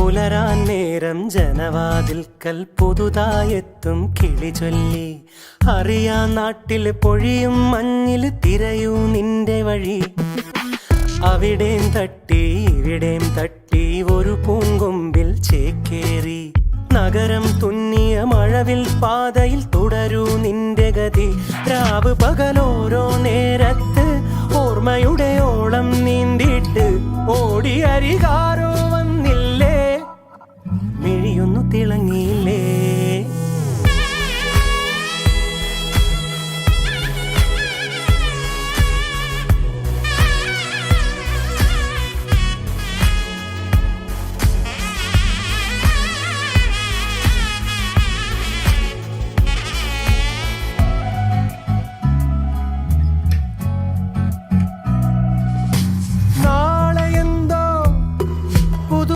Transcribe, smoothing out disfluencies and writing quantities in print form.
പുലരാൻ നേരം ജനവാതിൽക്കൽ പുതുതായെത്തും കിളി ചൊല്ലി. അറിയാ നാട്ടിൽ പൊഴിയും മഞ്ഞിൽ തിരയൂ നിന്റെ വഴി. അവിടേം തട്ടി ഇവിടേം തട്ടി ഒരു പൂങ്കൊമ്പിൽ ചേക്കേറി. നഗരം തുന്നിയ മഴവിൽ പാതയിൽ തുടരൂ നിന്റെ ഗതി. രാവ് പകലോരോ നേരത്ത് ഓർമ്മയുടെ ഓളം നീന്തിയിട്ട് ഓടി അരികാരോ